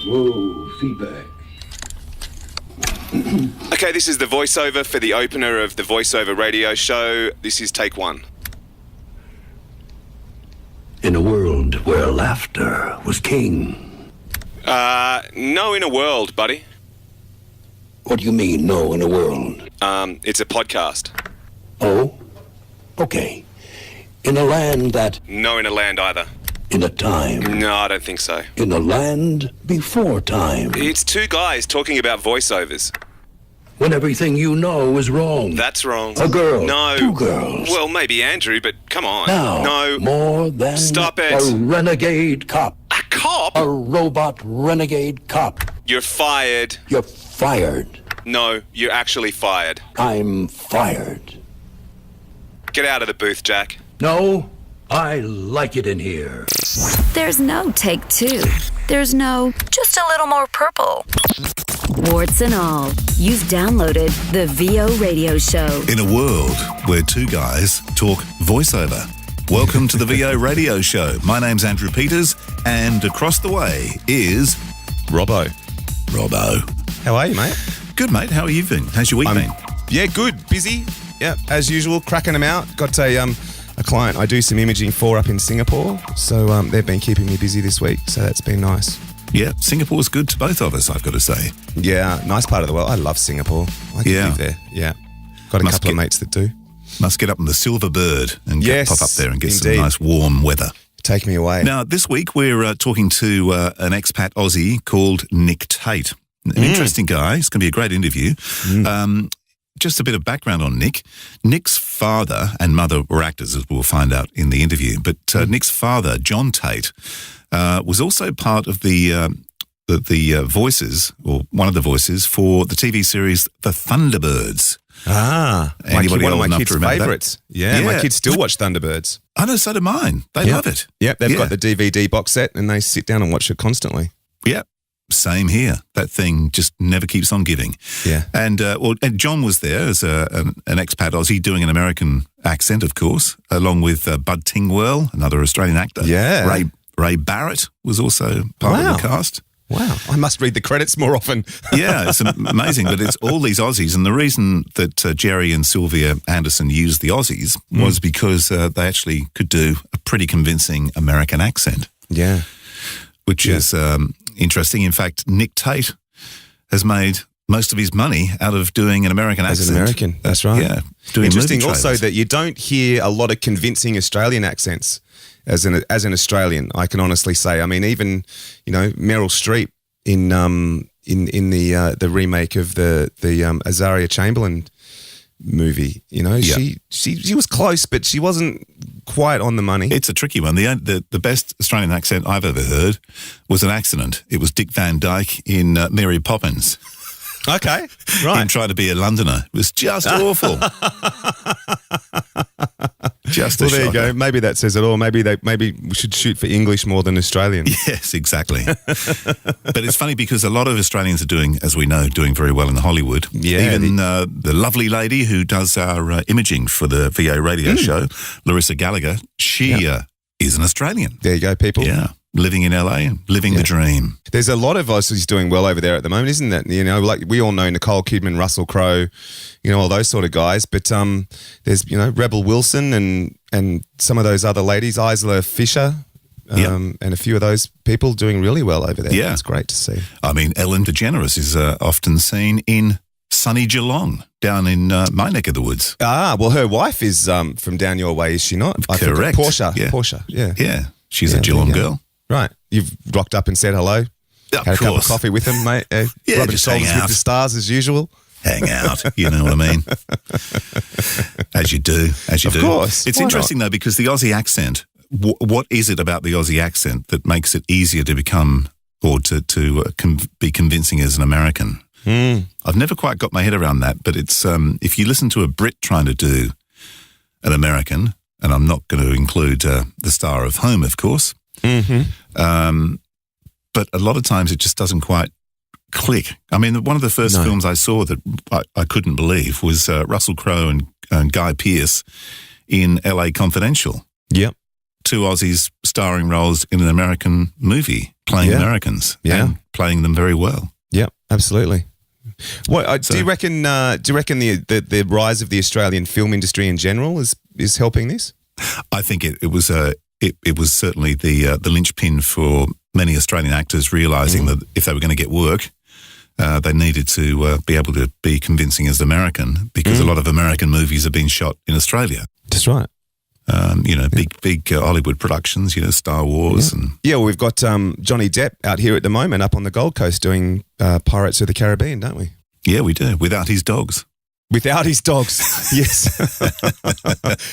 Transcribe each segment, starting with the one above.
Whoa, feedback. Okay, this is the voiceover for the opener of the voiceover radio show. This is take one. In a world where laughter was king. No, in a world, buddy. What do you mean, no, in a world? It's a podcast. Oh? Okay. In a land that... No, in a land either. In a time... No, I don't think so. In a land before time. It's two guys talking about voiceovers. When everything you know is wrong. That's wrong. A girl. No. Two girls. Well, maybe Andrew, but come on. Now. No. More than... Stop it. A renegade cop. A cop? A robot renegade cop. You're fired. You're fired. No, you're actually fired. I'm fired. Get out of the booth, Jack. No, I like it in here. There's no take two. There's no just a little more purple. Warts and all, you've downloaded the VO Radio Show. In a world where two guys talk voiceover. Welcome to the VO Radio Show. My name's Andrew Peters, and across the way is... Robbo. Robbo. How are you, mate? Good, mate. How are you been? How's your week been? Yeah, good. Busy. Yeah, as usual, cracking them out. Got a client I do some imaging for up in Singapore, so they've been keeping me busy this week, so that's been nice. Yeah, Singapore's good to both of us, I've got to say. Yeah, nice part of the world. I love Singapore. I could live there. Yeah. Got a couple of mates that do. Must get up on the Silver Bird and pop up there and get indeed. some nice warm weather. Take me away. Now, this week we're talking to an expat Aussie called Nick Tate. An interesting guy. It's going to be a great interview. Just a bit of background on Nick. Nick's father and mother were actors, as we'll find out in the interview. But Nick's father, John Tate, was also part of the voices, or one of the voices, for the TV series The Thunderbirds. One of my kids' favourites. Yeah, my kids still watch Thunderbirds. I know, so do mine. They love it. Yep, they've got the DVD box set and they sit down and watch it constantly. Yep. Same here. That thing just never keeps on giving. Yeah. And John was there as an expat Aussie doing an American accent, of course, along with Bud Tingwell, another Australian actor. Yeah. Ray Barrett was also part of the cast. Wow. I must read the credits more often. Yeah, it's amazing. But it's all these Aussies. And the reason that Jerry and Sylvia Anderson used the Aussies was because they actually could do a pretty convincing American accent. Yeah. Which is interesting. In fact, Nick Tate has made most of his money out of doing an American accent. As an American, that's right. Yeah. Doing interesting movie also trailers. that you don't hear a lot of convincing Australian accents as an Australian, I can honestly say. I mean, even, Meryl Streep in the remake of the Azaria Chamberlain movie, she was close, but she wasn't quite on the money. It's a tricky one. The best Australian accent I've ever heard was an accident. It was Dick Van Dyke in Mary Poppins. Okay, right. Him trying to be a Londoner. It was just awful. Just well, there you go. Maybe that says it all. Maybe we should shoot for English more than Australian. Yes, exactly. But it's funny because a lot of Australians are doing, as we know, doing very well in Hollywood. Yeah. Even the lovely lady who does our imaging for the VO radio show, Larissa Gallagher, she is an Australian. There you go, people. Yeah. Living in LA, living the dream. There's a lot of Aussies doing well over there at the moment, isn't that? Like we all know Nicole Kidman, Russell Crowe, all those sort of guys. But there's Rebel Wilson and some of those other ladies, Isla Fisher, and a few of those people doing really well over there. Yeah, it's great to see. I mean, Ellen DeGeneres is often seen in sunny Geelong, down in my neck of the woods. Well, her wife is from down your way, is she not? Correct. Portia. Yeah. Portia. Yeah. Yeah. She's a Geelong girl. Right. You've rocked up and said hello. Of Had a cup of course. coffee with him, mate. Yeah, rubbing just shoulders hang with out. the stars as usual. Hang out, you know what I mean? As you do. Of course. It's Why interesting, though, because the Aussie accent, what is it about the Aussie accent that makes it easier to become or to be convincing as an American? I've never quite got my head around that, but it's if you listen to a Brit trying to do an American, and I'm not going to include the star of Home, of course, but a lot of times it just doesn't quite click. I mean, one of the first films I saw that I couldn't believe was Russell Crowe and Guy Pearce in LA Confidential. Yep. Two Aussies starring roles in an American movie. playing Yeah. Americans Yeah. and playing them very well. Yeah, absolutely. What do you reckon? Do you reckon the rise of the Australian film industry in general is helping this? I think it was certainly the linchpin for many Australian actors realising that if they were going to get work, they needed to be able to be convincing as American, because a lot of American movies have been shot in Australia. That's right. Big Hollywood productions, Star Wars. Yeah. And Well, we've got Johnny Depp out here at the moment up on the Gold Coast doing Pirates of the Caribbean, don't we? Yeah, we do, without his dogs. Without his dogs, yes.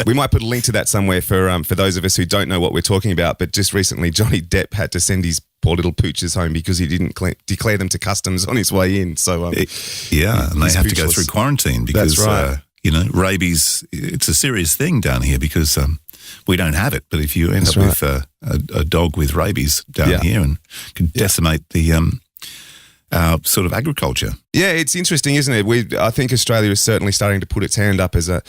We might put a link to that somewhere for those of us who don't know what we're talking about. But just recently, Johnny Depp had to send his poor little pooches home because he didn't declare them to customs on his way in. So and they have to go through quarantine because That's right. Rabies. It's a serious thing down here because we don't have it. But if you end That's up with a dog with rabies down here, and can decimate the our sort of agriculture. Yeah, it's interesting, isn't it? I think Australia is certainly starting to put its hand up as a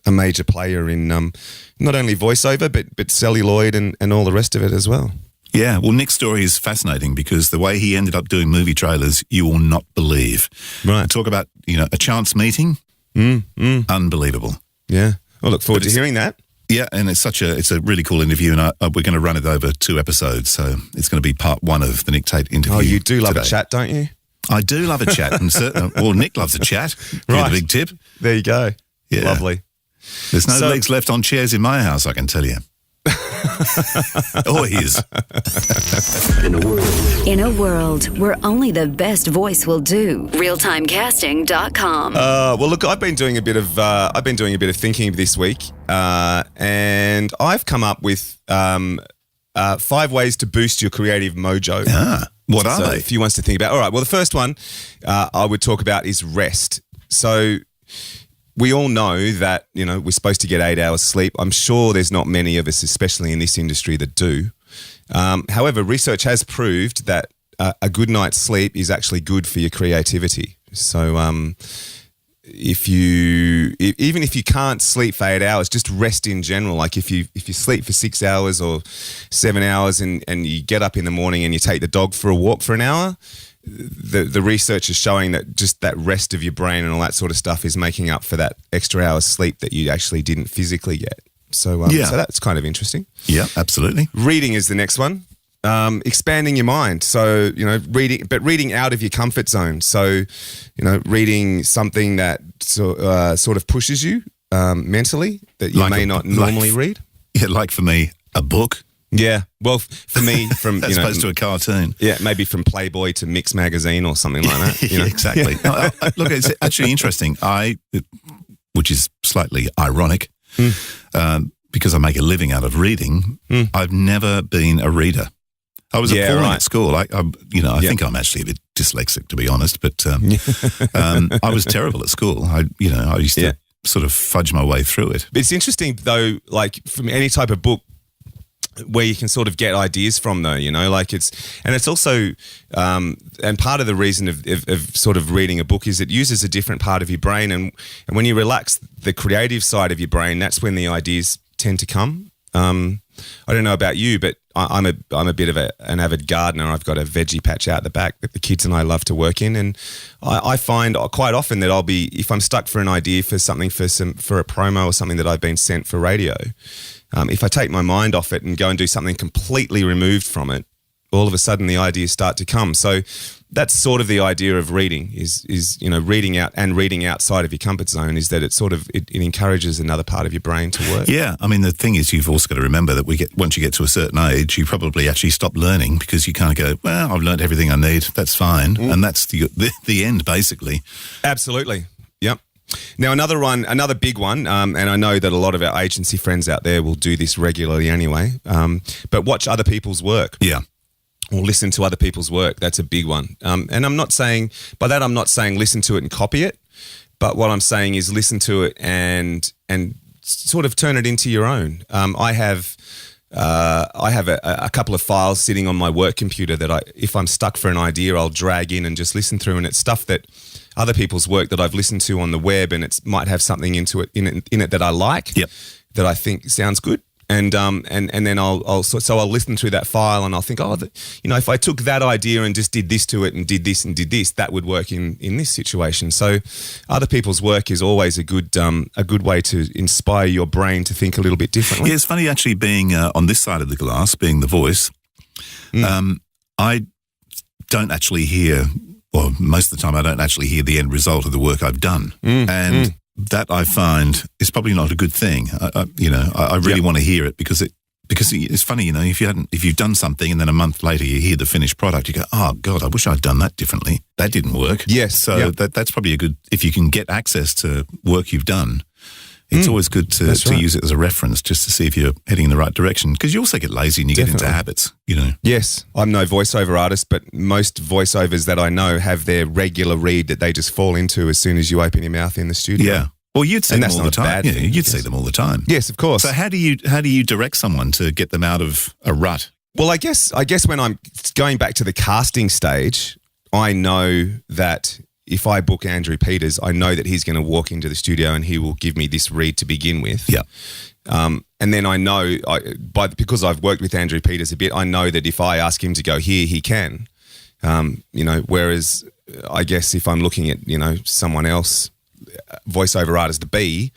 major player in not only voiceover, but celluloid and all the rest of it as well. Yeah, well, Nick's story is fascinating because the way he ended up doing movie trailers, you will not believe. Right. Talk about, a chance meeting. Unbelievable. Yeah. I look forward to hearing that. Yeah, and it's a really cool interview, and we're going to run it over 2 episodes, so it's going to be part 1 of the Nick Tate interview. Oh, you do love today. a chat, don't you? I do love a chat, and Nick loves a chat. Right. The big tip. There you go. Yeah. Lovely. There's no legs left on chairs in my house, I can tell you. Or his. In a world where only the best voice will do. Realtimecasting.com. Well, look, I've been doing a bit of thinking this week, and I've come up with 5 ways to boost your creative mojo. What are So they? a few ones to think about. All right. Well, the first one I would talk about is rest. So we all know that, we're supposed to get 8 hours sleep. I'm sure there's not many of us, especially in this industry, that do. However, research has proved that a good night's sleep is actually good for your creativity. So even if you can't sleep for 8 hours, just rest in general. Like if you sleep for 6 hours or 7 hours and you get up in the morning and you take the dog for a walk for an hour, the research is showing that just that rest of your brain and all that sort of stuff is making up for that extra hour's sleep that you actually didn't physically get. So so that's kind of interesting. Yeah, absolutely. Reading is the next one. Expanding your mind. So, reading out of your comfort zone. So, reading something that sort of pushes you mentally that you may not normally read. Yeah, like for me, a book. Yeah. Well, for me, from as opposed to a cartoon. Yeah, maybe from Playboy to Mix Magazine or something like that. Yeah, exactly. No, look, it's actually interesting. Which is slightly ironic, because I make a living out of reading. I've never been a reader. I was appalling at school. I think I'm actually a bit dyslexic, to be honest. But I was terrible at school. I used to sort of fudge my way through it. It's interesting though, like from any type of book where you can sort of get ideas from, though, it's also and part of the reason of sort of reading a book is it uses a different part of your brain, and when you relax the creative side of your brain, that's when the ideas tend to come. I don't know about you, but I'm a bit of an avid gardener. I've got a veggie patch out the back that the kids and I love to work in, and I find quite often that if I'm stuck for an idea for something for a promo or something that I've been sent for radio, if I take my mind off it and go and do something completely removed from it, all of a sudden the ideas start to come. So that's sort of the idea of reading is reading out and reading outside of your comfort zone, is that it encourages another part of your brain to work. Yeah, I mean, the thing is, you've also got to remember that once you get to a certain age, you probably actually stop learning because you kind of go, well, I've learned everything I need, that's fine, and that's the end, basically. Absolutely. Yep. Now, another big one, and I know that a lot of our agency friends out there will do this regularly anyway, but watch other people's work. Yeah. Or listen to other people's work. That's a big one. And I'm not saying listen to it and copy it, but what I'm saying is listen to it and sort of turn it into your own. I have a couple of files sitting on my work computer that if I'm stuck for an idea, I'll drag in and just listen through, and it's stuff that other people's work that I've listened to on the web, and it might have something in it that I like, that I think sounds good. And then I'll listen through that file and I'll think, if I took that idea and just did this to it and did this, that would work in this situation. So other people's work is always a good way to inspire your brain to think a little bit differently. Yeah, it's funny actually being on this side of the glass, being the voice. I don't actually hear, well, most of the time I don't actually hear the end result of the work I've done. And that I find is probably not a good thing. I really want to hear it because it's funny, if you've done something and then a month later you hear the finished product, you go, oh God, I wish I'd done that differently. That didn't work. Yes. So that's probably a good, if you can get access to work you've done, it's always good to use it as a reference just to see if you're heading in the right direction, because you also get lazy and you get into habits, Yes. I'm no voiceover artist, but most voiceovers that I know have their regular read that they just fall into as soon as you open your mouth in the studio. Yeah. Well, you'd see them all the time. Yeah, you'd see them all the time. Yes, of course. So how do you direct someone to get them out of a rut? Well, I guess when I'm going back to the casting stage, I know that if I book Andrew Peters, I know that he's going to walk into the studio and he will give me this read to begin with. Yeah. And then I know, because I've worked with Andrew Peters a bit, I know that if I ask him to go here, he can. Whereas I guess if I'm looking at, someone else, voiceover artist B,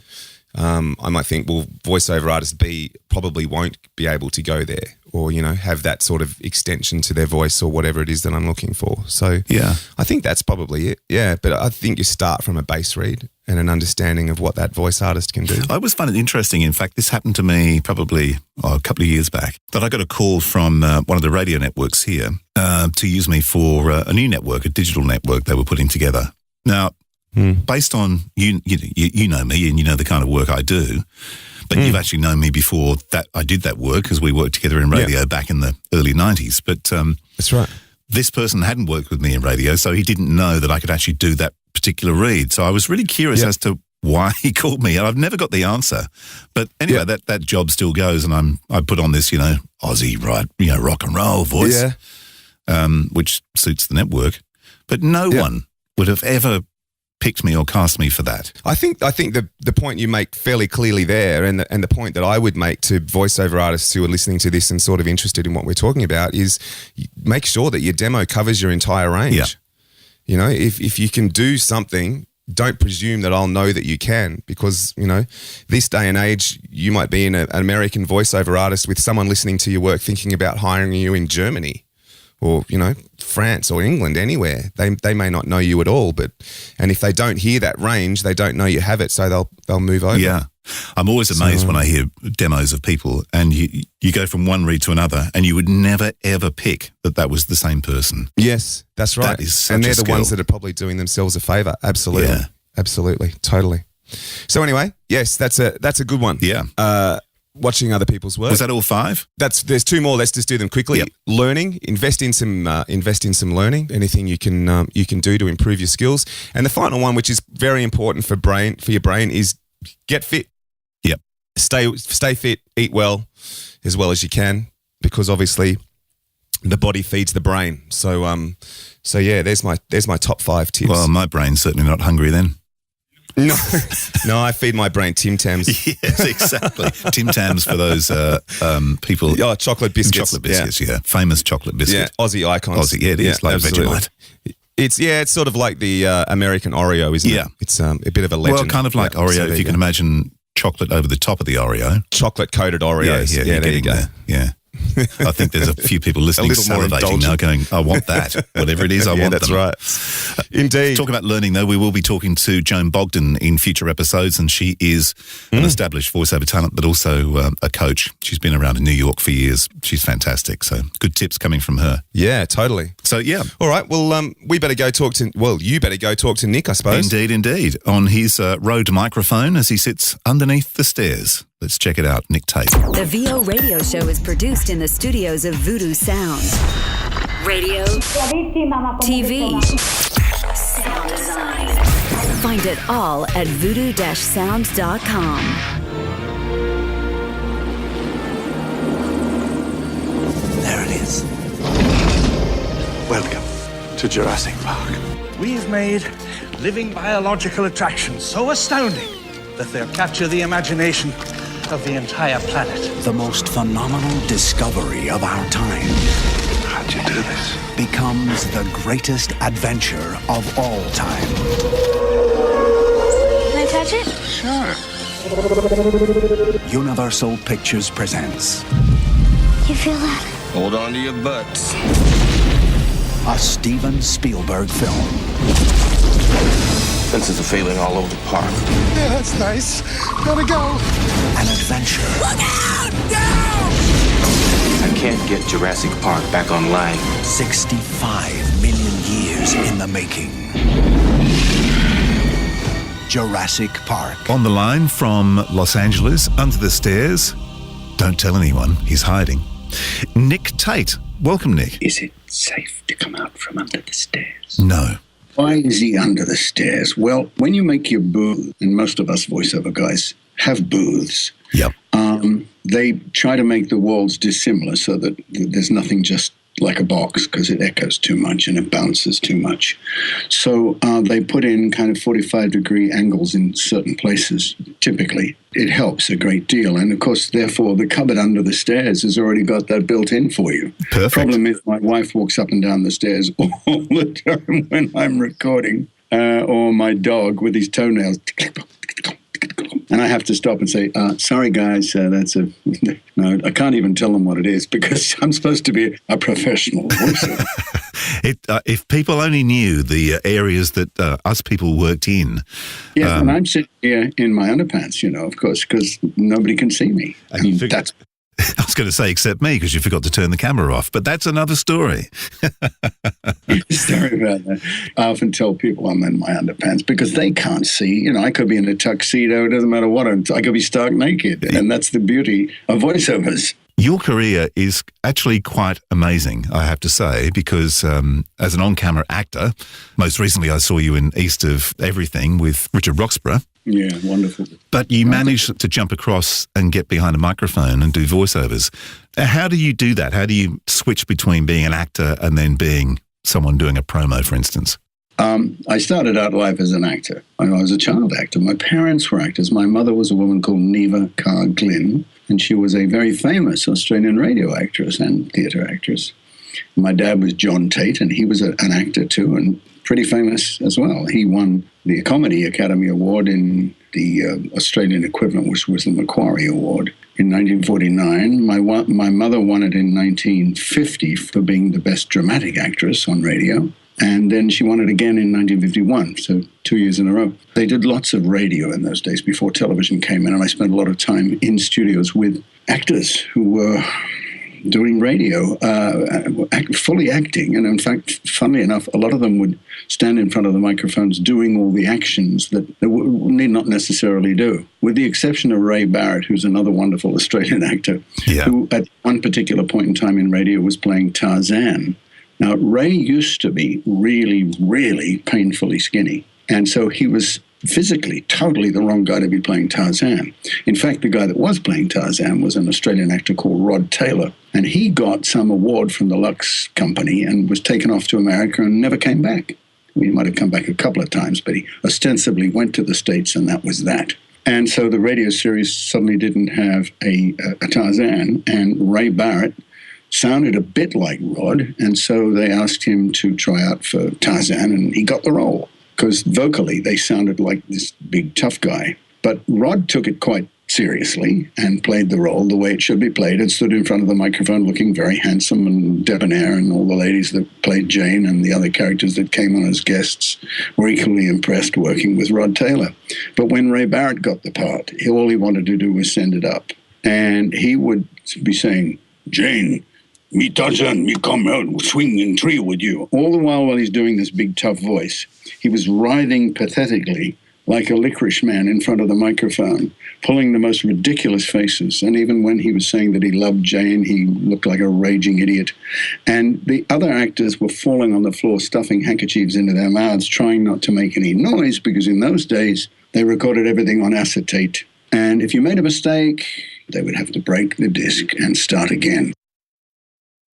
I might think, well, voiceover artist B probably won't be able to go there or, have that sort of extension to their voice or whatever it is that I'm looking for. So yeah, I think that's probably it. Yeah, but I think you start from a base read and an understanding of what that voice artist can do. I always find it interesting. In fact, this happened to me probably a couple of years back, that I got a call from one of the radio networks here to use me for a new network, a digital network they were putting together. Now, based on, you know me and you know the kind of work I do, but you've actually known me before that I did that work because we worked together in radio back in the early 90s. But that's right. This person hadn't worked with me in radio, so he didn't know that I could actually do that particular read. So I was really curious as to why he called me, and I've never got the answer. But anyway, that job still goes, and I put on this, Aussie, rock and roll voice, which suits the network. But no one would have ever picked me or cast me for that. I think the point you make fairly clearly there, and the point that I would make to voiceover artists who are listening to this and sort of interested in what we're talking about is make sure that your demo covers your entire range. Yeah. If you can do something, don't presume that I'll know that you can, because, this day and age, you might be an American voiceover artist with someone listening to your work thinking about hiring you in Germany or, France or England, anywhere. They may not know you at all, and if they don't hear that range, they don't know you have it, so they'll move over. Yeah. I'm always amazed when I hear demos of people and you go from one read to another and you would never, ever pick that was the same person. Yes, that's right. That is such and they're a skill. The ones that are probably doing themselves a favour. Absolutely. Yeah. Absolutely. Totally. So anyway, yes, that's a good one. Yeah. Watching other people's work. Was that all 5? There's 2 more. Let's just do them quickly. Yep. Learning, invest in some learning. Anything you can do to improve your skills. And the final one, which is very important for your brain, is get fit. Yep. Stay fit, eat well as you can, because obviously the body feeds the brain. So yeah, there's my top 5 tips. Well, my brain's certainly not hungry then. No, I feed my brain Tim Tams. Yes, exactly. Tim Tams for those people. Oh, chocolate biscuits. Chocolate biscuits, yeah. Famous chocolate biscuit. Yeah, Aussie icons. Aussie, yeah, it is, like absolutely. Vegemite. It's sort of like the American Oreo, isn't it? Yeah. It's a bit of a legend. Well, kind of like Oreo, if you can imagine chocolate over the top of the Oreo. Chocolate-coated Oreos. Yeah, there you go. Yeah. I think there's a few people listening salivating now going, I want that. Whatever it is, I want that's them. That's right. Indeed. Talking about learning, though, we will be talking to Joan Bogdan in future episodes, and she is an established voiceover talent, but also a coach. She's been around in New York for years. She's fantastic. So good tips coming from her. Yeah, totally. So, yeah. All right. Well, you better go talk to Nick, I suppose. Indeed. On his Rode microphone as he sits underneath the stairs. Let's check it out, Nick Tate. The VO Radio Show is produced in the studios of Voodoo Sound. Radio, TV, sound design. Find it all at voodoo-sound.com. There it is. Welcome to Jurassic Park. We've made living biological attractions so astounding that they'll capture the imagination of the entire planet. The most phenomenal discovery of our time. How'd you do this? Becomes the greatest adventure of all time. Can I touch it? Sure. Universal Pictures presents You feel that? Hold on to your butts. a Steven Spielberg film. Senses of feeling all over the park. Yeah, that's nice. Gotta go. An adventure. Look out! No! I can't get Jurassic Park back online. 65 million years in the making. Jurassic Park. On the line from Los Angeles, under the stairs. Don't tell anyone, he's hiding. Nick Tate. Welcome, Nick. Is it safe to come out from under the stairs? No. Why is he under the stairs? Well, when you make your booth, and most of us voiceover guys have booths, Yep. they try to make the walls dissimilar so that there's nothing just like a box because it echoes too much and it bounces too much. So they put in kind of 45-degree angles in certain places, typically. It helps a great deal. And, of course, therefore, the cupboard under the stairs has already got that built in for you. Perfect. Problem is my wife walks up and down the stairs all the time when I'm recording, or my dog with his toenails. And I have to stop and say, sorry, guys, that's a... No, I can't even tell them what it is because I'm supposed to be a professional voiceover. If people only knew the areas that us people worked in. Yes, and I'm sitting here in my underpants, of course, because nobody can see me. And that's... I was going to say, except me, because you forgot to turn the camera off. But that's another story. Sorry about that. I often tell people I'm in my underpants because they can't see. I could be in a tuxedo. It doesn't matter what. I could be stark naked. And that's the beauty of voiceovers. Your career is actually quite amazing, I have to say, because as an on-camera actor, most recently I saw you in East of Everything with Richard Roxburgh. Yeah, wonderful. But you managed to jump across and get behind a microphone and do voiceovers. How do you do that? How do you switch between being an actor and then being someone doing a promo, for instance? I started out life as an actor. I was a child actor. My parents were actors. My mother was a woman called Neva Carr Glynn, and she was a very famous Australian radio actress and theatre actress. My dad was John Tate, and he was an actor too, and pretty famous as well. He won the Comedy Academy Award in the Australian equivalent, which was the Macquarie Award, in 1949. My mother won it in 1950 for being the best dramatic actress on radio. And then she won it again in 1951, so 2 years in a row. They did lots of radio in those days before television came in, and I spent a lot of time in studios with actors who were doing radio, fully acting. And in fact, funnily enough, a lot of them would stand in front of the microphones doing all the actions that they need not necessarily do, with the exception of Ray Barrett, who's another wonderful Australian actor, who at one particular point in time in radio was playing Tarzan. Now, Ray used to be really, really painfully skinny. And so he was physically totally the wrong guy to be playing Tarzan. In fact, the guy that was playing Tarzan was an Australian actor called Rod Taylor. And he got some award from the Lux Company and was taken off to America and never came back. He might have come back a couple of times, but he ostensibly went to the States, and that was that. And so the radio series suddenly didn't have a Tarzan, and Ray Barrett sounded a bit like Rod, and so they asked him to try out for Tarzan, and he got the role, because vocally they sounded like this big tough guy. But Rod took it quite seriously and played the role the way it should be played, and stood in front of the microphone looking very handsome and debonair, and all the ladies that played Jane and the other characters that came on as guests were equally impressed working with Rod Taylor. But when Ray Barrett got the part, all he wanted to do was send it up. And he would be saying, "Jane, me Tarzan, me come out swing in tree with you." All the while he's doing this big tough voice, he was writhing pathetically like a licorice man in front of the microphone, pulling the most ridiculous faces. And even when he was saying that he loved Jane, he looked like a raging idiot. And the other actors were falling on the floor, stuffing handkerchiefs into their mouths, trying not to make any noise, because in those days they recorded everything on acetate. And if you made a mistake, they would have to break the disc and start again.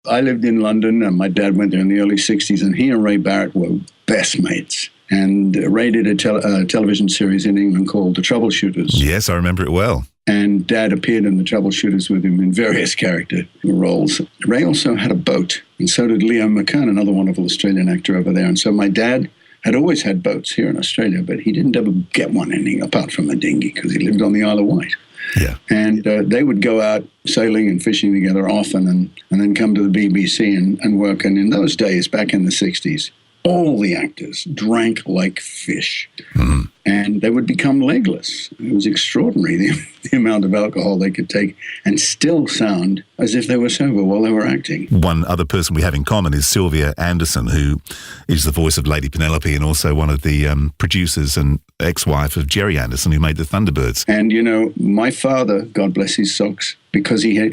I lived in London, and my dad went there in the early 60s, and he and Ray Barrett were best mates. And Ray did a television series in England called The Troubleshooters. Yes, I remember it well. And Dad appeared in The Troubleshooters with him in various character roles. Ray also had a boat, and so did Leo McKern, another wonderful Australian actor over there. And so my dad had always had boats here in Australia, but he didn't ever get one anything apart from a dinghy because he lived on the Isle of Wight. Yeah. And they would go out sailing and fishing together often and then come to the BBC and work. And in those days, back in the 60s, all the actors drank like fish. Mm-hmm. And they would become legless. It was extraordinary, the amount of alcohol they could take and still sound as if they were sober while they were acting. One other person we have in common is Sylvia Anderson, who is the voice of Lady Penelope and also one of the producers and ex-wife of Jerry Anderson, who made the Thunderbirds. And, you know, my father, God bless his socks, because he had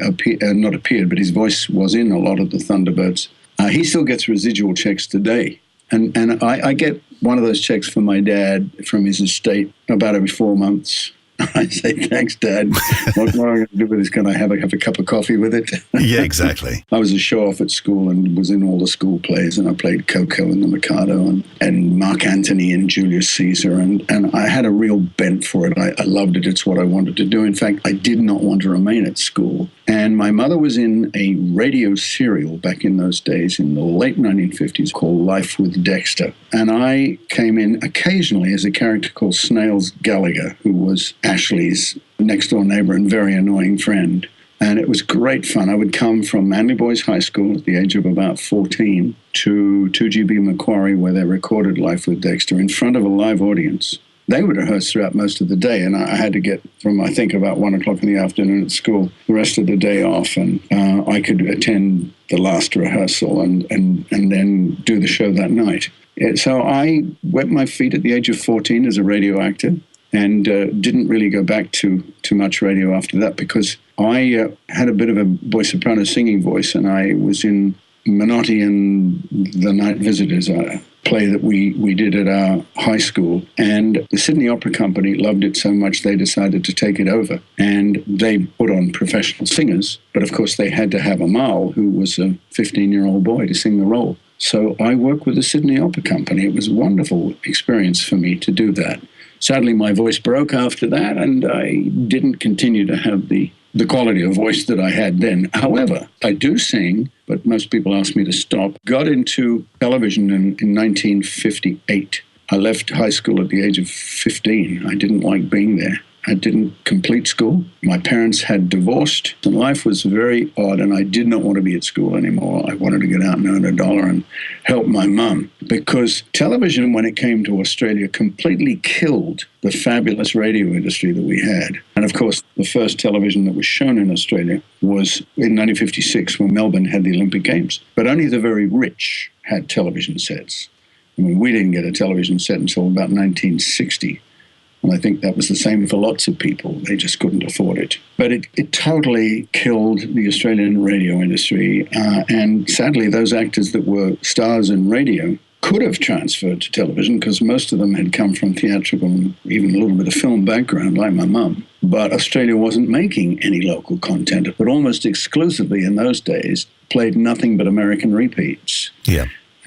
not appeared, but his voice was in a lot of the Thunderbirds, he still gets residual checks today. And I get one of those checks from my dad from his estate about every 4 months. I say, thanks, Dad. What am I going to do with this? Can I have a cup of coffee with it? Yeah, exactly. I was a show-off at school and was in all the school plays, and I played Coco and the Mikado and Mark Antony and Julius Caesar, and I had a real bent for it. I loved it. It's what I wanted to do. In fact, I did not want to remain at school. And my mother was in a radio serial back in those days in the late 1950s called Life with Dexter. And I came in occasionally as a character called Snails Gallagher, who was Ashley's next-door neighbor and very annoying friend. And it was great fun. I would come from Manly Boys High School at the age of about 14 to 2GB Macquarie, where they recorded Life with Dexter in front of a live audience. They would rehearse throughout most of the day, and I had to get from, I think, about 1 o'clock in the afternoon at school, the rest of the day off, and I could attend the last rehearsal and then do the show that night. So I wet my feet at the age of 14 as a radio actor, and didn't really go back to much radio after that because I had a bit of a boy soprano singing voice, and I was in Menotti and the Night Visitors, a play that we did at our high school. And the Sydney Opera Company loved it so much they decided to take it over. And they put on professional singers, but of course they had to have Amal, who was a 15-year-old boy, to sing the role. So I worked with the Sydney Opera Company. It was a wonderful experience for me to do that. Sadly, my voice broke after that, and I didn't continue to have the quality of voice that I had then. However, I do sing, but most people ask me to stop. Got into television in 1958. I left high school at the age of 15. I didn't like being there. I didn't complete school. My parents had divorced, and life was very odd, and I did not want to be at school anymore. I wanted to get out and earn $1 and help my mum, because television, when it came to Australia, completely killed the fabulous radio industry that we had. And of course, the first television that was shown in Australia was in 1956 when Melbourne had the Olympic Games. But only the very rich had television sets. I mean, we didn't get a television set until about 1960. And I think that was the same for lots of people. They just couldn't afford it. But it totally killed the Australian radio industry. And sadly, those actors that were stars in radio could have transferred to television because most of them had come from theatrical and even a little bit of film background, like my mum. But Australia wasn't making any local content, but almost exclusively in those days played nothing but American repeats. Yeah.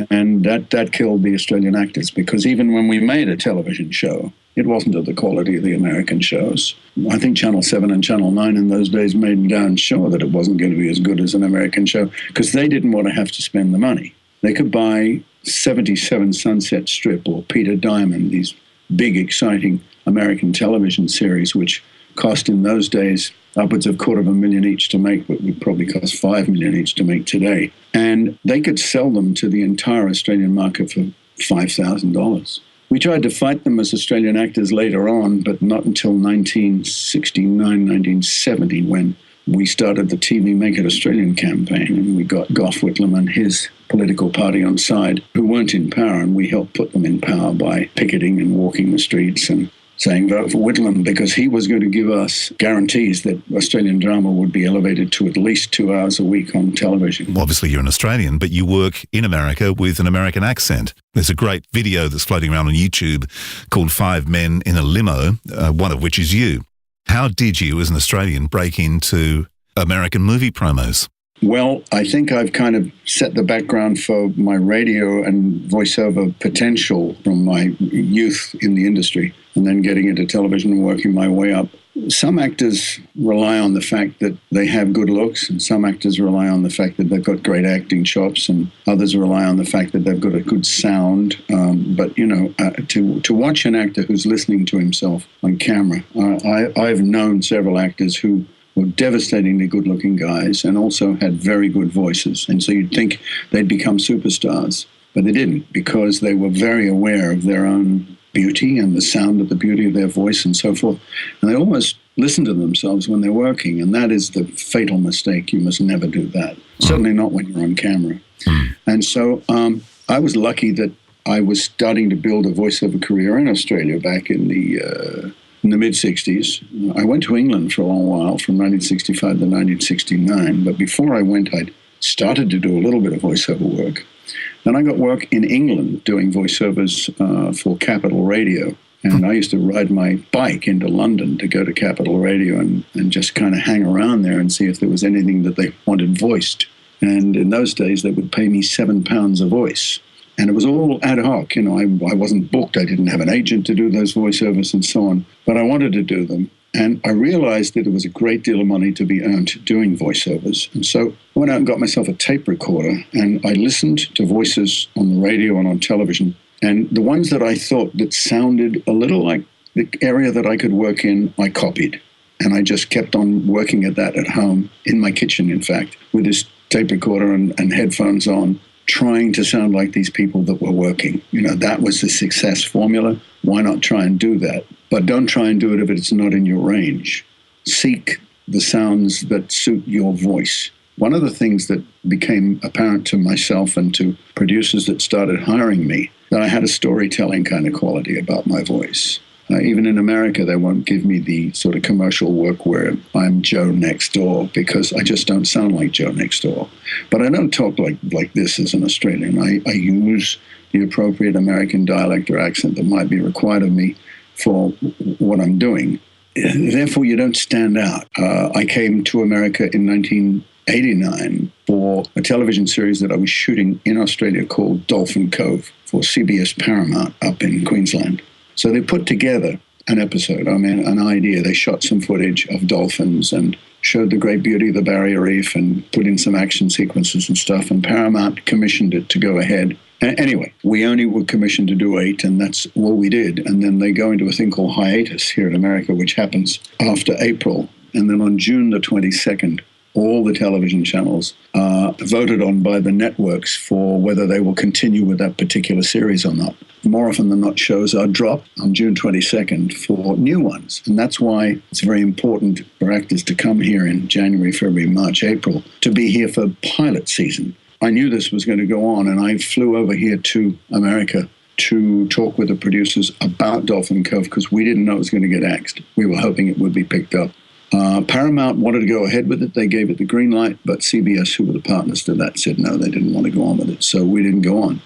And that killed the Australian actors because even when we made a television show, it wasn't of the quality of the American shows. I think Channel 7 and Channel 9 in those days made darn sure that it wasn't going to be as good as an American show because they didn't want to have to spend the money. They could buy 77 Sunset Strip or Peter Diamond, these big, exciting American television series, which cost in those days upwards of $250,000 each to make, but would probably cost $5 million each to make today. And they could sell them to the entire Australian market for $5,000. We tried to fight them as Australian actors later on, but not until 1969, 1970, when we started the TV Make It Australian campaign, and we got Gough Whitlam and his political party on side, who weren't in power, and we helped put them in power by picketing and walking the streets and saying vote for Whitlam, because he was going to give us guarantees that Australian drama would be elevated to at least 2 hours a week on television. Well, obviously you're an Australian, but you work in America with an American accent. There's a great video that's floating around on YouTube called 5 Men in a Limo, one of which is you. How did you, as an Australian, break into American movie promos? Well, I think I've kind of set the background for my radio and voiceover potential from my youth in the industry and then getting into television and working my way up. some actors rely on the fact that they have good looks, and some actors rely on the fact that they've got great acting chops, and others rely on the fact that they've got a good sound. But, to watch an actor who's listening to himself on camera, I've known several actors who were devastatingly good-looking guys and also had very good voices. And so you'd think they'd become superstars, but they didn't, because they were very aware of their own beauty and the sound of the beauty of their voice and so forth. And they almost listen to themselves when they're working, and that is the fatal mistake. You must never do that, certainly not when you're on camera. And so I was lucky that I was starting to build a voiceover career in Australia back in the mid-'60s. I went to England for a long while, from 1965 to 1969, but before I went, I'd started to do a little bit of voiceover work. Then I got work in England doing voiceovers for Capital Radio. And I used to ride my bike into London to go to Capital Radio and just kind of hang around there and see if there was anything that they wanted voiced. And in those days, they would pay me £7 a voice. And it was all ad hoc. I wasn't booked. I didn't have an agent to do those voiceovers and so on. But I wanted to do them. And I realized that there was a great deal of money to be earned doing voiceovers. And so I went out and got myself a tape recorder, and I listened to voices on the radio and on television. And the ones that I thought that sounded a little like the area that I could work in, I copied. And I just kept on working at that at home, in my kitchen, in fact, with this tape recorder and headphones on, trying to sound like these people that were working. That was the success formula. Why not try and do that? But don't try and do it if it's not in your range. Seek the sounds that suit your voice. One of the things that became apparent to myself and to producers that started hiring me, that I had a storytelling kind of quality about my voice. Even in America, they won't give me the sort of commercial work where I'm Joe Next Door, because I just don't sound like Joe Next Door. But I don't talk like this as an Australian. I use the appropriate American dialect or accent that might be required of me for what I'm doing. Therefore, you don't stand out. I came to America in 1989 for a television series that I was shooting in Australia called Dolphin Cove for CBS Paramount up in Queensland. So they put together an episode, an idea. They shot some footage of dolphins and showed the great beauty of the barrier reef and put in some action sequences and stuff, and Paramount commissioned it to go ahead. Anyway, we only were commissioned to do 8, and that's all we did. And then they go into a thing called hiatus here in America, which happens after April. And then on June the 22nd, all the television channels are voted on by the networks for whether they will continue with that particular series or not. More often than not, shows are dropped on June 22nd for new ones. And that's why it's very important for actors to come here in January, February, March, April, to be here for pilot season. I knew this was going to go on, and I flew over here to America to talk with the producers about Dolphin Cove, because we didn't know it was going to get axed. We were hoping it would be picked up. Paramount wanted to go ahead with it. They gave it the green light, but CBS, who were the partners to that, said no, they didn't want to go on with it. So we didn't go on.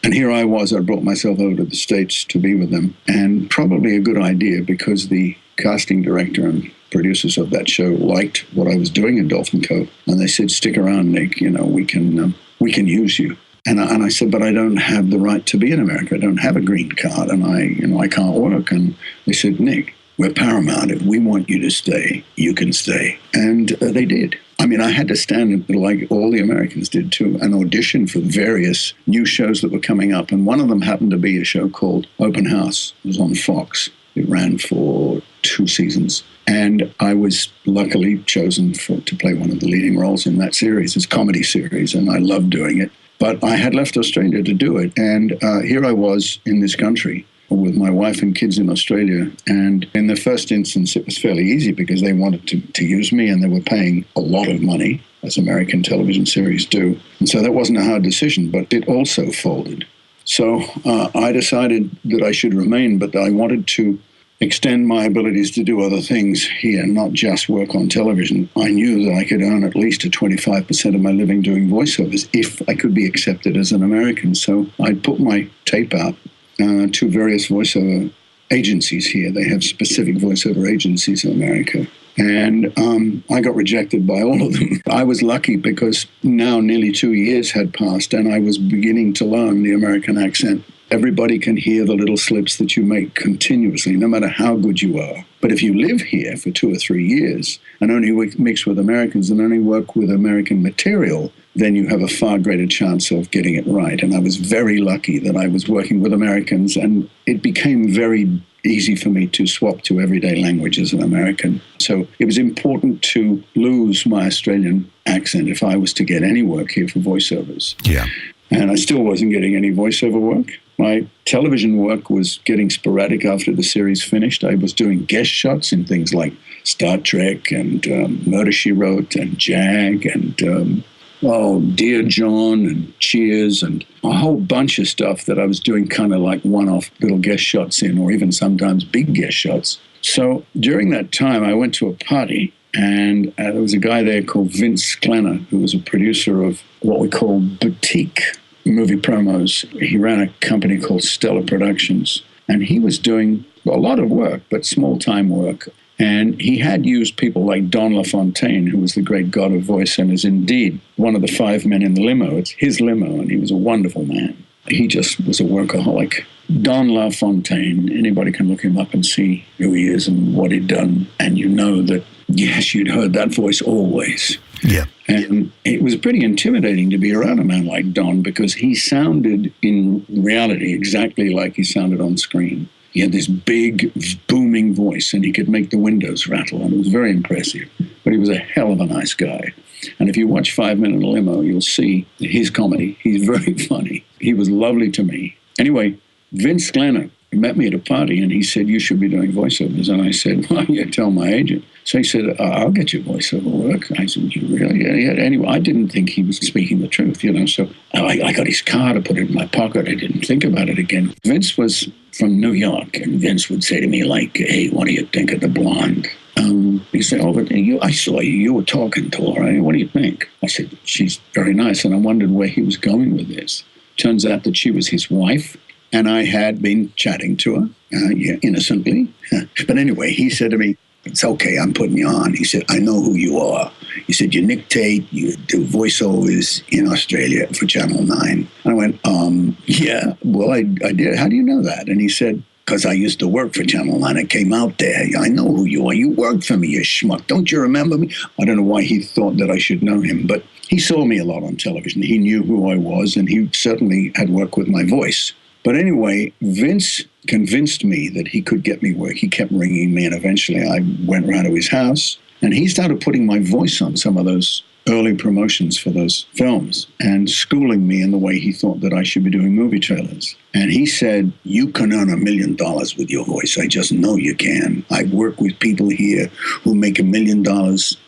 And here I was, I brought myself over to the States to be with them. And probably a good idea, because the casting director and producers of that show liked what I was doing in Dolphin Cove. And they said, stick around, Nick, we can use you. And I said, but I don't have the right to be in America. I don't have a green card, and I can't work. And they said, Nick, we're Paramount. If we want you to stay, you can stay. And they did. I had to stand, like all the Americans did too, and audition for various new shows that were coming up. And one of them happened to be a show called Open House. It was on Fox. It ran for 2 seasons. And I was luckily chosen to play one of the leading roles in that series. It's a comedy series, and I loved doing it. But I had left Australia to do it. And here I was in this country with my wife and kids in Australia. And in the first instance, it was fairly easy because they wanted to use me, and they were paying a lot of money, as American television series do. And so that wasn't a hard decision, but it also folded. So I decided that I should remain, but I wanted to extend my abilities to do other things here, not just work on television. I knew that I could earn at least 25% of my living doing voiceovers if I could be accepted as an American. So I'd put my tape out to various voiceover agencies here. They have specific voiceover agencies in America. And I got rejected by all of them. I was lucky because now nearly 2 years had passed, and I was beginning to learn the American accent. Everybody can hear the little slips that you make continuously, no matter how good you are. But if you live here for 2 or 3 years and only mix with Americans and only work with American material, then you have a far greater chance of getting it right. And I was very lucky that I was working with Americans, and it became very easy for me to swap to everyday language as an American. So it was important to lose my Australian accent if I was to get any work here for voiceovers. Yeah. And I still wasn't getting any voiceover work. My television work was getting sporadic after the series finished. I was doing guest shots in things like Star Trek and Murder, She Wrote and Jag and Dear John and Cheers and a whole bunch of stuff that I was doing kind of like one-off little guest shots in, or even sometimes big guest shots. So during that time, I went to a party, and there was a guy there called Vince Sklenner, who was a producer of what we call boutique movie promos. He ran a company called Stellar Productions, and he was doing a lot of work, but small-time work. And he had used people like Don LaFontaine, who was the great god of voice and is indeed one of the 5 men in the limo. It's his limo, and he was a wonderful man. He just was a workaholic. Don LaFontaine, anybody can look him up and see who he is and what he'd done. And you know that, yes, you'd heard that voice always. Yeah. And it was pretty intimidating to be around a man like Don, because he sounded in reality exactly like he sounded on screen. He had this big, booming voice, and he could make the windows rattle, and it was very impressive. But he was a hell of a nice guy. And if you watch 5 Men in a Limo, you'll see his comedy. He's very funny. He was lovely to me. Anyway, Vince Sklenner met me at a party, and he said, "You should be doing voiceovers." And I said, "Well, yeah, tell my agent." So he said, "I'll get you voiceover work." I said, "You really?" Yeah. Anyway, I didn't think he was speaking the truth, So I got his card, I put it in my pocket. I didn't think about it again. Vince was from New York, and Vince would say to me, like, "Hey, what do you think of the blonde?" He said, "Oh, but I saw you. You were talking to her. Right? What do you think?" I said, "She's very nice." And I wondered where he was going with this. Turns out that she was his wife, and I had been chatting to her, innocently. But anyway, he said to me, "It's okay, I'm putting you on." He said, "I know who you are." He said, "You're Nick Tate. You do voiceovers in Australia for Channel 9. I went, yeah, well, I did. How do you know that? And he said, "Because I used to work for Channel 9. I came out there. I know who you are. You worked for me, you schmuck. Don't you remember me?" I don't know why he thought that I should know him, but he saw me a lot on television. He knew who I was, and he certainly had worked with my voice. But anyway, Vince convinced me that he could get me work. He kept ringing me, and eventually I went round to his house, and he started putting my voice on some of those early promotions for those films and schooling me in the way he thought that I should be doing movie trailers. And he said, "You can earn $1 million with your voice. I just know you can. I work with people here who make $1 million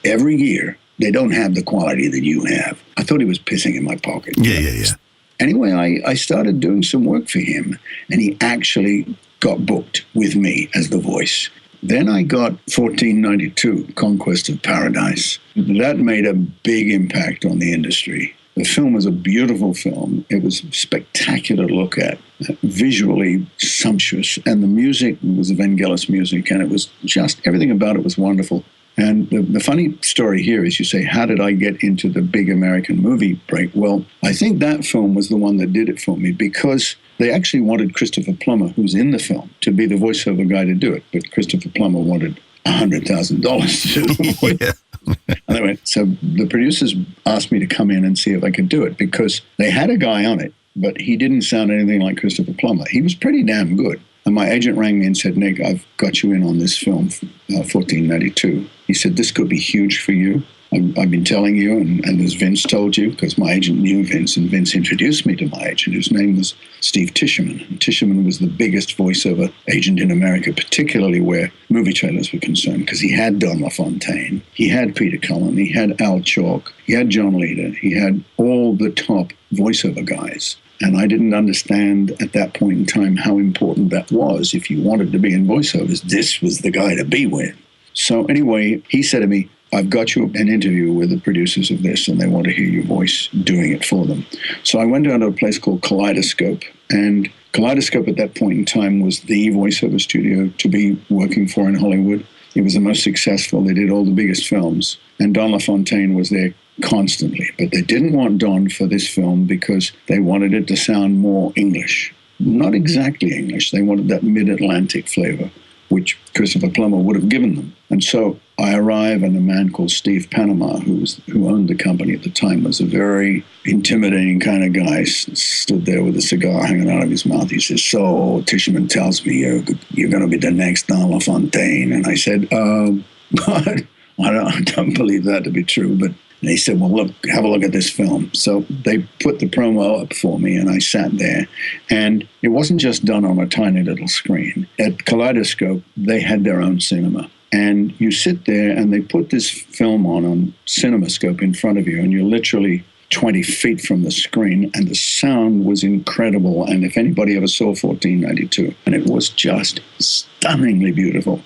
every year. They don't have the quality that you have." I thought he was pissing in my pocket. Yeah. Anyway, I started doing some work for him, and he actually got booked with me as the voice. Then I got 1492, Conquest of Paradise. That made a big impact on the industry. The film was a beautiful film. It was spectacular to look at, visually sumptuous, and the music was Vangelis music, and it was just, everything about it was wonderful. And the funny story here is, you say, how did I get into the big American movie break? Well, I think that film was the one that did it for me, because they actually wanted Christopher Plummer, who's in the film, to be the voiceover guy to do it. But Christopher Plummer wanted $100,000 to do the voice. Anyway, so the producers asked me to come in and see if I could do it, because they had a guy on it, but he didn't sound anything like Christopher Plummer. He was pretty damn good. And my agent rang me and said, "Nick, I've got you in on this film, 1492. He said, "This could be huge for you. I've been telling you, and as Vince told you," because my agent knew Vince, and Vince introduced me to my agent, whose name was Steve Tischerman. And Tischerman was the biggest voiceover agent in America, particularly where movie trailers were concerned, because he had Don LaFontaine, he had Peter Cullen, he had Al Chalk, he had John Leder, he had all the top voiceover guys. And I didn't understand at that point in time how important that was. If you wanted to be in voiceovers, this was the guy to be with. So anyway, he said to me, "I've got you an interview with the producers of this, and they want to hear your voice doing it for them." So I went down to a place called Kaleidoscope, and Kaleidoscope at that point in time was the voiceover studio to be working for in Hollywood. It was the most successful. They did all the biggest films, and Don LaFontaine was there constantly. But they didn't want Don for this film because they wanted it to sound more English. Not exactly English. They wanted that mid-Atlantic flavor. which Christopher Plummer would have given them. And so I arrive, and a man called Steve Panama, who owned the company at the time, was a very intimidating kind of guy, stood there with a cigar hanging out of his mouth. He says, "So Tishman tells me you're going to be the next Don LaFontaine." And I said, "But I don't believe that to be true." But they said, "Well, look, have a look at this film." So they put the promo up for me, and I sat there. And it wasn't just done on a tiny little screen. At Kaleidoscope, they had their own cinema. And you sit there, and they put this film on CinemaScope in front of you, and you're literally 20 feet from the screen, and the sound was incredible. And if anybody ever saw 1492, and it was just stunningly beautiful,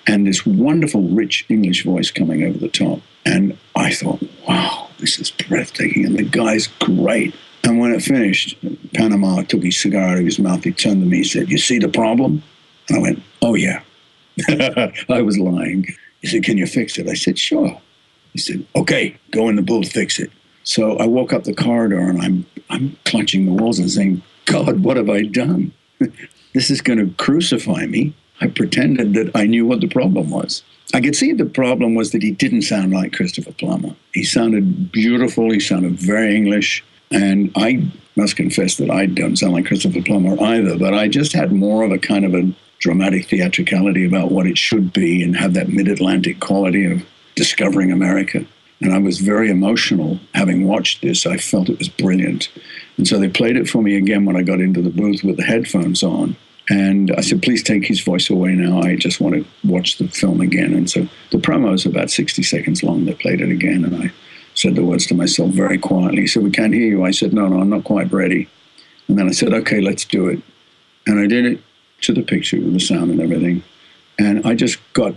and this wonderful, rich English voice coming over the top. And I thought, wow, this is breathtaking, and the guy's great. And when it finished, Panama took his cigar out of his mouth. He turned to me, he said, "You see the problem?" And I went, "Oh, yeah." I was lying. He said, "Can you fix it?" I said, "Sure." He said, "Okay, go in the booth, fix it." So I walk up the corridor, and I'm clutching the walls and saying, "God, what have I done? This is going to crucify me." I pretended that I knew what the problem was. I could see the problem was that he didn't sound like Christopher Plummer. He sounded beautiful. He sounded very English. And I must confess that I don't sound like Christopher Plummer either, but I just had more of a kind of a dramatic theatricality about what it should be and have that mid-Atlantic quality of discovering America. And I was very emotional having watched this. I felt it was brilliant. And so they played it for me again when I got into the booth with the headphones on. And I said, "Please take his voice away now. I just want to watch the film again." And so the promo is about 60 seconds long. They played it again. And I said the words to myself very quietly. He said, "We can't hear you." I said, No, I'm not quite ready." And then I said, "Okay, let's do it." And I did it to the picture with the sound and everything. And I just got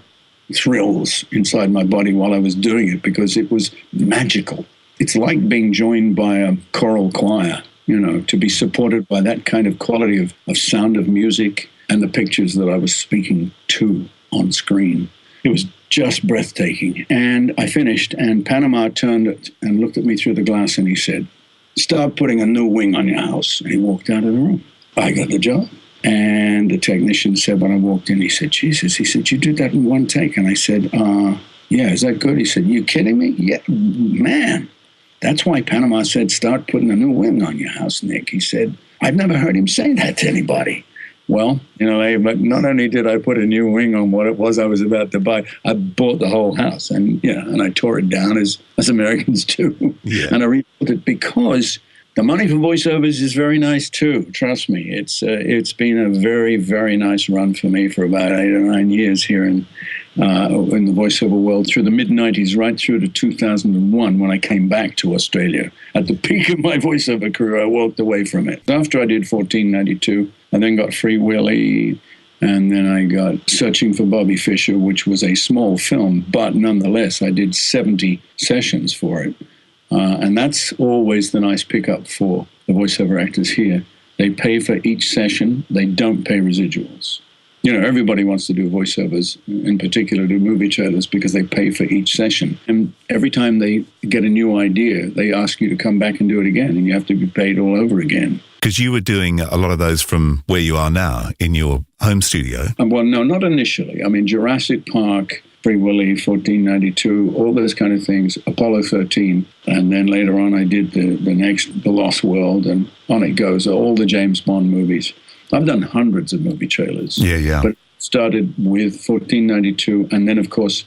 thrills inside my body while I was doing it because it was magical. It's like being joined by a choral choir, to be supported by that kind of quality of sound of music and the pictures that I was speaking to on screen. It was just breathtaking. And I finished, and Panama turned and looked at me through the glass, and he said, "Start putting a new wing on your house." And he walked out of the room. I got the job. And the technician said when I walked in, he said, "Jesus," he said, "you did that in one take." And I said, "Yeah, is that good?" He said, "You kidding me?" "Yeah, man. That's why Panama said, start putting a new wing on your house, Nick." He said, "I've never heard him say that to anybody." Well, but not only did I put a new wing on what it was I was about to buy, I bought the whole house, and I tore it down as Americans do. Yeah. And I rebuilt it because the money for voiceovers is very nice too. Trust me, it's been a very, very nice run for me for about 8 or 9 years here in the voiceover world, through the mid-90s right through to 2001 when I came back to Australia. At the peak of my voiceover career, I walked away from it. After I did 1492, I then got Free Willy, and then I got Searching for Bobby Fischer, which was a small film, but nonetheless, I did 70 sessions for it. And that's always the nice pickup for the voiceover actors here. They pay for each session. They don't pay residuals. Everybody wants to do voiceovers, in particular do movie trailers, because they pay for each session. And every time they get a new idea, they ask you to come back and do it again, and you have to be paid all over again. Because you were doing a lot of those from where you are now, in your home studio. Well, no, not initially. I mean, Jurassic Park, Free Willy, 1492, all those kind of things, Apollo 13. And then later on, I did the Lost World, and on it goes, all the James Bond movies. I've done hundreds of movie trailers. Yeah. But it started with 1492, and then, of course,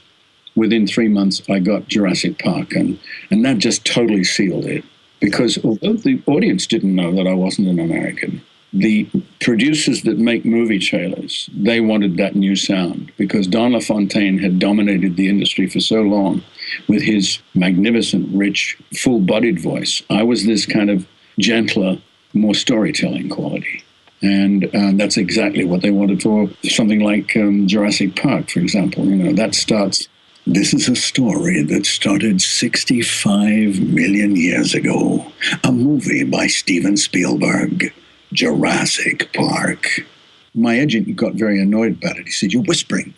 within 3 months, I got Jurassic Park, and that just totally sealed it. Because although the audience didn't know that I wasn't an American, the producers that make movie trailers, they wanted that new sound, because Don LaFontaine had dominated the industry for so long with his magnificent, rich, full-bodied voice. I was this kind of gentler, more storytelling quality. And that's exactly what they wanted for something like Jurassic Park, for example. That starts, "This is a story that started 65 million years ago. A movie by Steven Spielberg, Jurassic Park." My agent got very annoyed about it. He said, "You're whispering."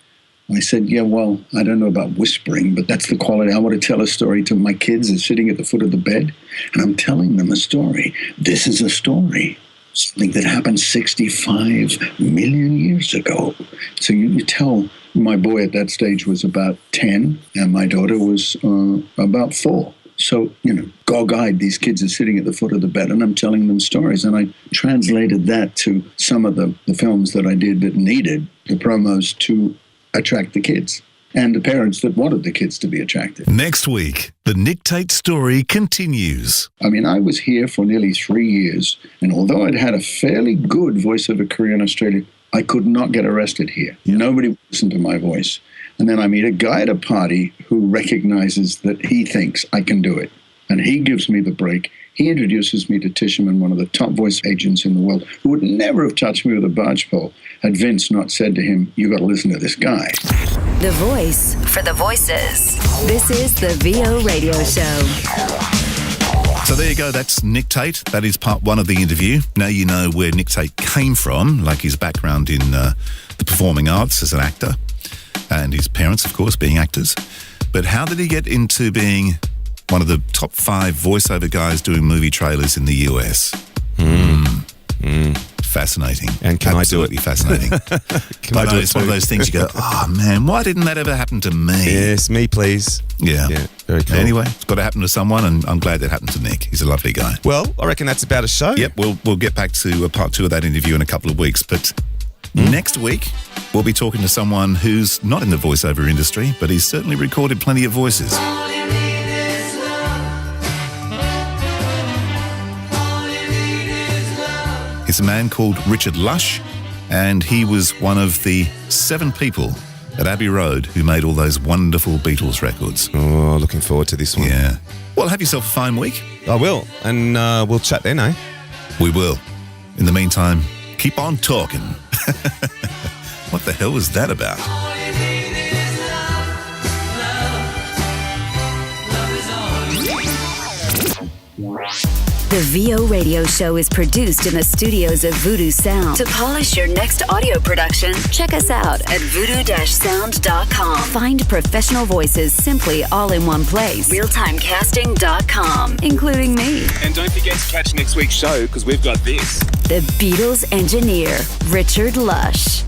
I said, "Yeah, well, I don't know about whispering, but that's the quality. I want to tell a story to my kids. They're sitting at the foot of the bed, and I'm telling them a story. This is a story. something that happened 65 million years ago. So you tell my boy at that stage was about 10 and my daughter was about 4. So, gog-eyed, these kids are sitting at the foot of the bed and I'm telling them stories. And I translated that to some of the films that I did that needed the promos to attract the kids and the parents that wanted the kids to be attracted. Next week, the Nick Tate story continues. I mean, I was here for nearly 3 years, and although I'd had a fairly good voiceover career in Australia, I could not get arrested here. Nobody listened to my voice. And then I meet a guy at a party who recognizes that he thinks I can do it. And he gives me the break. He introduces me to Tisherman, one of the top voice agents in the world, who would never have touched me with a barge pole had Vince not said to him, "You got to listen to this guy." The voice for the voices. This is the VO Radio Show. So there you go, that's Nick Tate. That is part 1 of the interview. Now you know where Nick Tate came from, like his background in the performing arts as an actor, and his parents, of course, being actors. But how did he get into being one of the top 5 voiceover guys doing movie trailers in the US? Fascinating. And can Absolutely I do it? Fascinating. It's one of those things you go, oh man, why didn't that ever happen to me? Yes, me please. Yeah. Very cool. Anyway, it's got to happen to someone, and I'm glad that happened to Nick. He's a lovely guy. Well, I reckon that's about a show. Yep, we'll get back to part 2 of that interview in a couple of weeks. But next week, we'll be talking to someone who's not in the voiceover industry, but he's certainly recorded plenty of voices. It's a man called Richard Lush, and he was one of the 7 people at Abbey Road who made all those wonderful Beatles records. Oh, looking forward to this one. Yeah. Well, have yourself a fine week. I will, and we'll chat then, eh? We will. In the meantime, keep on talking. What the hell was that about? The VO Radio Show is produced in the studios of Voodoo Sound. To polish your next audio production, check us out at voodoo-sound.com. Find professional voices simply all in one place. Realtimecasting.com, including me. And don't forget to catch next week's show because we've got this. The Beatles engineer, Richard Lush.